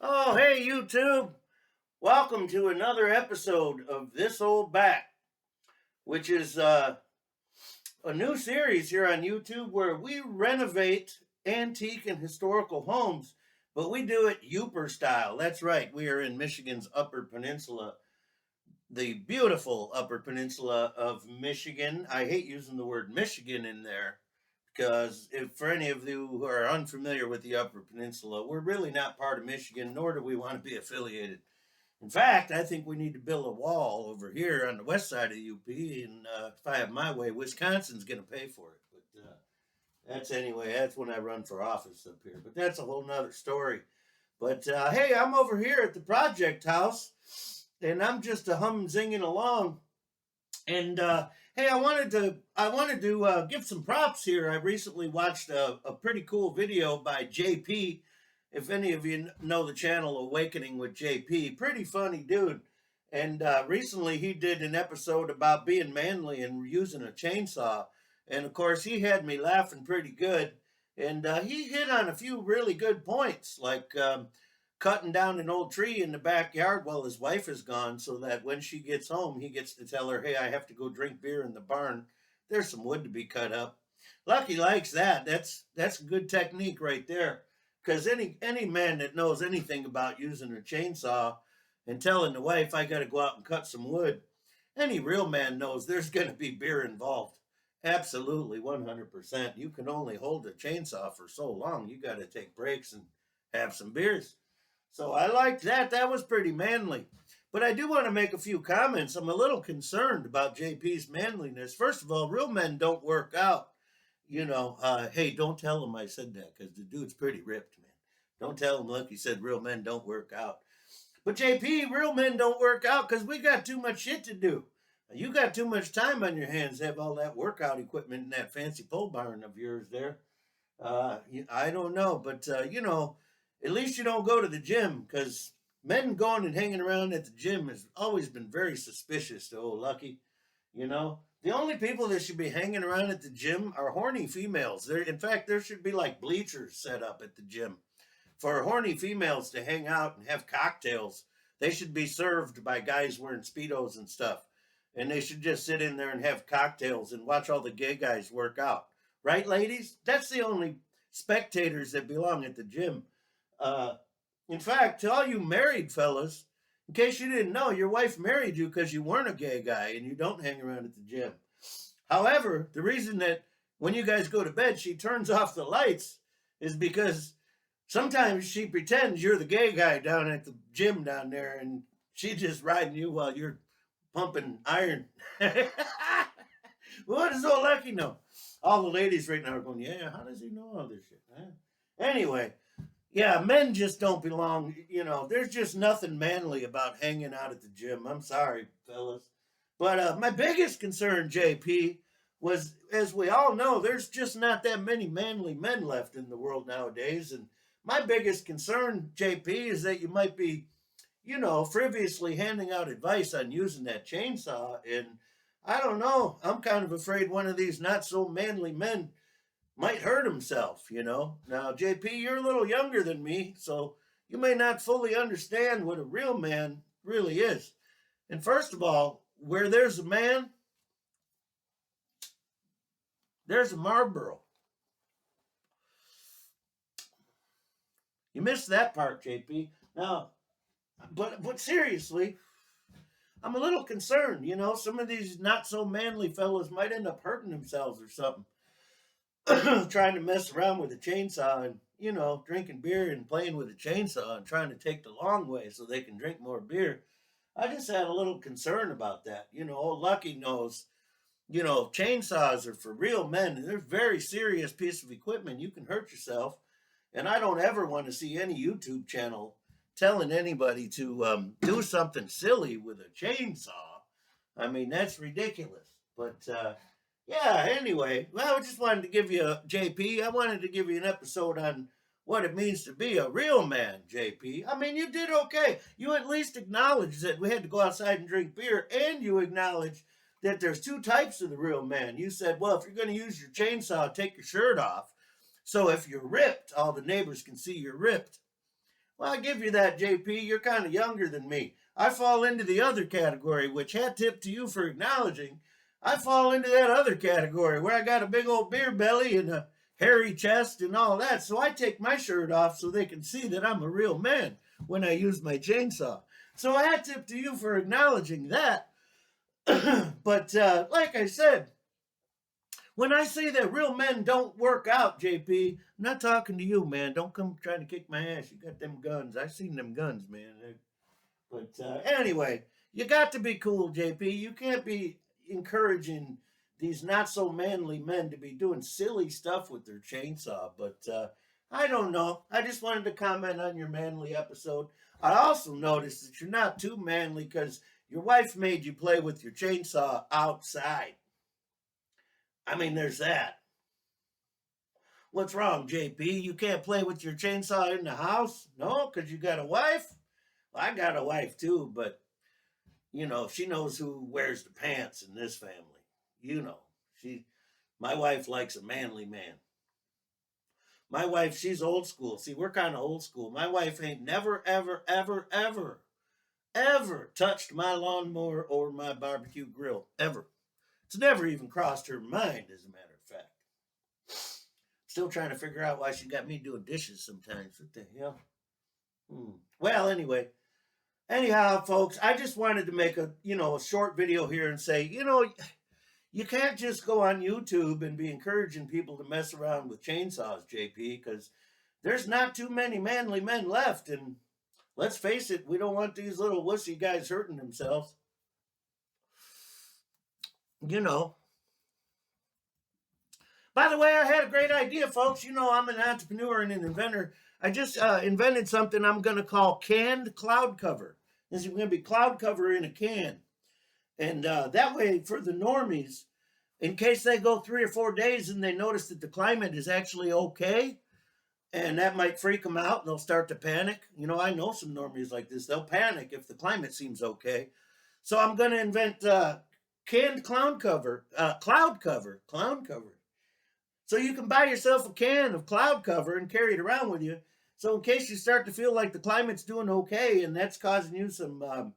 Oh, hey, YouTube. Welcome to another episode of This Old Bat, which is a new series here on YouTube where we renovate antique and historical homes, but we do it Yooper style. That's right. We are in Michigan's Upper Peninsula, the beautiful Upper Peninsula of Michigan. I hate using the word Michigan in there because if for any of you who are unfamiliar with the Upper Peninsula, we're really not part of Michigan, nor do we want to be affiliated. In fact, I think we need to build a wall over here on the west side of the UP, and if I have my way, Wisconsin's going to pay for it. But that's when I run for office up here. But that's a whole nother story. But hey, I'm over here at the project house, and I'm just a hum zinging along. And hey, I wanted to give some props here. I recently watched a pretty cool video by JP. If any of you know the channel Awakening with JP, pretty funny dude. And recently he did an episode about being manly and using a chainsaw. And of course, he had me laughing pretty good. And he hit on a few really good points, like cutting down an old tree in the backyard while his wife is gone so that when she gets home, he gets to tell her, hey, I have to go drink beer in the barn. There's some wood to be cut up. Lucky likes that. That's a good technique right there. Because any man that knows anything about using a chainsaw and telling the wife, I got to go out and cut some wood, any real man knows there's going to be beer involved. Absolutely, 100%. You can only hold a chainsaw for so long. You got to take breaks and have some beers. So I liked that. That was pretty manly. But I do want to make a few comments. I'm a little concerned about JP's manliness. First of all, real men don't work out. Hey, don't tell him I said that because the dude's pretty ripped, man. Don't tell him, look, he said real men don't work out. But JP, real men don't work out because we got too much shit to do. You got too much time on your hands to have all that workout equipment in that fancy pole barn of yours there. I don't know, but at least you don't go to the gym because men going and hanging around at the gym has always been very suspicious to old Lucky. The only people that should be hanging around at the gym are horny females. In fact, there should be like bleachers set up at the gym for horny females to hang out and have cocktails. They should be served by guys wearing Speedos and stuff. And they should just sit in there and have cocktails and watch all the gay guys work out. Right, ladies? That's the only spectators that belong at the gym. Uh, in fact, to all you married fellas, in case you didn't know, your wife married you because you weren't a gay guy and you don't hang around at the gym. However, the reason that when you guys go to bed, she turns off the lights is because sometimes she pretends you're the gay guy down at the gym down there and she's just riding you while you're pumping iron. What does old Lucky know? All the ladies right now are going, yeah, how does he know all this shit? Huh? Anyway, yeah, men just don't belong. There's just nothing manly about hanging out at the gym. I'm sorry, fellas. But my biggest concern, JP, was as we all know, there's just not that many manly men left in the world nowadays. And my biggest concern, JP, is that you might be, frivolously handing out advice on using that chainsaw. And I don't know. I'm kind of afraid one of these not so manly men might hurt himself. Now, JP, you're a little younger than me, so you may not fully understand what a real man really is. And first of all, where there's a man, there's a Marlboro. You missed that part, JP. Now, but seriously, I'm a little concerned. Some of these not so manly fellows might end up hurting themselves or something. Trying to mess around with a chainsaw and drinking beer and playing with a chainsaw and trying to take the long way so they can drink more beer. I just had a little concern about that. Old Lucky knows, chainsaws are for real men and they're a very serious piece of equipment. You can hurt yourself. And I don't ever want to see any YouTube channel telling anybody to do something silly with a chainsaw. I mean, that's ridiculous. But yeah, anyway, well, I just wanted to give you, JP, I wanted to give you an episode on what it means to be a real man, JP. I mean, you did okay. You at least acknowledged that we had to go outside and drink beer, and you acknowledged that there's two types of the real man. You said, well, if you're going to use your chainsaw, take your shirt off. So if you're ripped, all the neighbors can see you're ripped. Well, I give you that, JP. You're kind of younger than me. I fall into the other category, which hat tip to you for acknowledging. I fall into that other category where I got a big old beer belly and a hairy chest and all that. So I take my shirt off so they can see that I'm a real man when I use my chainsaw. So a hat tip to you for acknowledging that. But like I said, when I say that real men don't work out, JP, I'm not talking to you, man. Don't come trying to kick my ass. You got them guns. I seen them guns, man. But anyway, you got to be cool, JP. You can't be encouraging these not so manly men to be doing silly stuff with their chainsaw. But I don't know. I just wanted to comment on your manly episode. I also noticed that you're not too manly because your wife made you play with your chainsaw outside. I mean, there's that. What's wrong, JP? You can't play with your chainsaw in the house? No, because you got a wife? Well, I got a wife too, but, you know, she knows who wears the pants in this family. You know, my wife likes a manly man. My wife, she's old school. See, we're kind of old school. My wife ain't never, ever, ever, ever, ever touched my lawnmower or my barbecue grill. Ever. It's never even crossed her mind, as a matter of fact. Still trying to figure out why she got me doing dishes sometimes. What the hell? Well, anyway. Anyhow, folks, I just wanted to make a short video here and say, you can't just go on YouTube and be encouraging people to mess around with chainsaws, JP, because there's not too many manly men left. And let's face it, we don't want these little wussy guys hurting themselves. You know. By the way, I had a great idea, folks. You know, I'm an entrepreneur and an inventor. I just invented something I'm going to call canned cloud cover. This is going to be cloud cover in a can. And that way, for the normies, in case they go 3 or 4 days and they notice that the climate is actually okay, and that might freak them out and they'll start to panic. You know, I know some normies like this. They'll panic if the climate seems okay. So I'm going to invent canned cloud cover. So you can buy yourself a can of cloud cover and carry it around with you. So in case you start to feel like the climate's doing okay and that's causing you some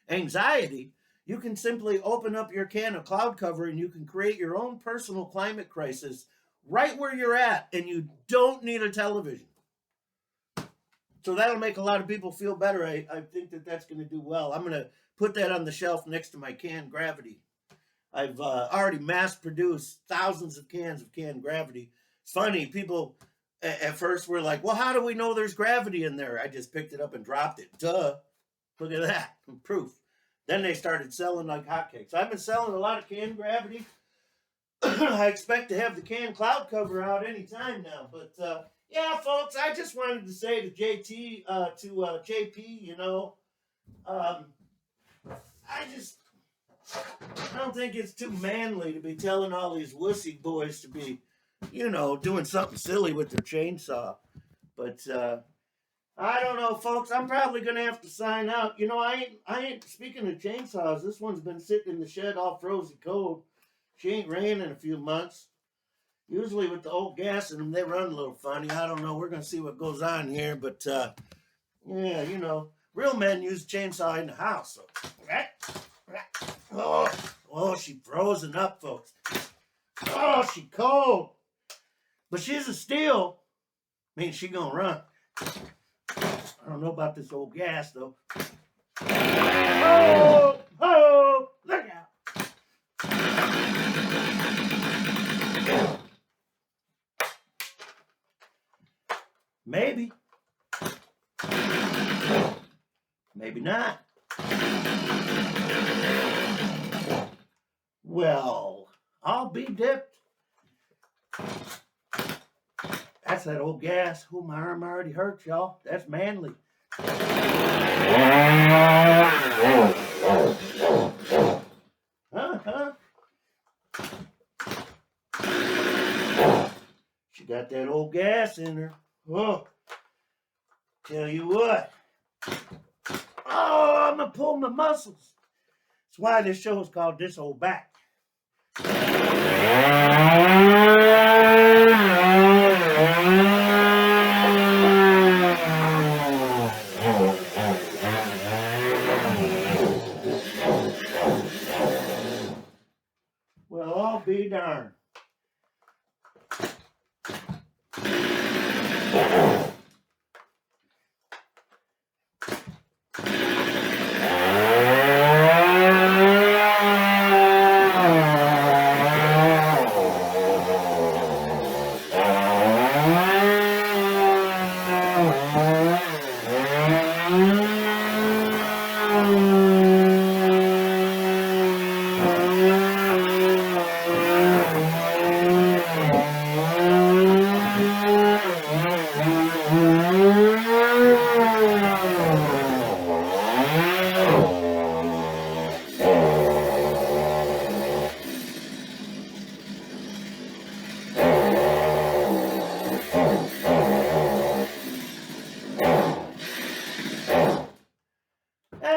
anxiety, you can simply open up your can of cloud cover and you can create your own personal climate crisis right where you're at, and you don't need a television. So that'll make a lot of people feel better. I think that that's going to do well. I'm going to put that on the shelf next to my canned gravity. I've already mass-produced thousands of cans of canned gravity. It's funny, people at first were like, well, how do we know there's gravity in there? I just picked it up and dropped it. Duh. Look at that. Proof. Then they started selling like hotcakes. I've been selling a lot of canned gravity. I expect to have the canned cloud cover out anytime now. But, yeah, folks, I just wanted to say to JP, I don't think it's too manly to be telling all these wussy boys to be, doing something silly with their chainsaw. But I don't know, folks. I'm probably gonna have to sign out. I ain't. Speaking of chainsaws, this one's been sitting in the shed all frozen cold. She ain't ran in a few months. Usually with the old gas in them, they run a little funny. I don't know. We're gonna see what goes on here, but yeah, real men use chainsaw in the house. So, oh, she frozen up, folks. Oh, she cold. But she's a steel. Means she gonna run. I don't know about this old gas, though. Oh, look out. Maybe. Maybe not. Well, I'll be dipped. That's that old gas. Oh, my arm already hurts, y'all. That's manly. She got that old gas in her. Oh, tell you what. Oh, I'm going to pull my muscles. That's why this show is called This Old Back.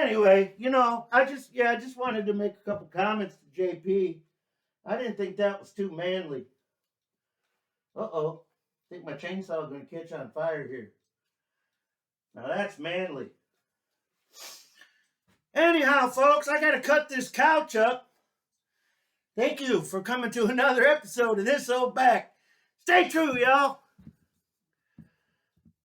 Anyway, I just wanted to make a couple comments to JP. I didn't think that was too manly. Uh-oh. I think my chainsaw is going to catch on fire here. Now that's manly. Anyhow, folks, I got to cut this couch up. Thank you for coming to another episode of This Old Back. Stay true, y'all.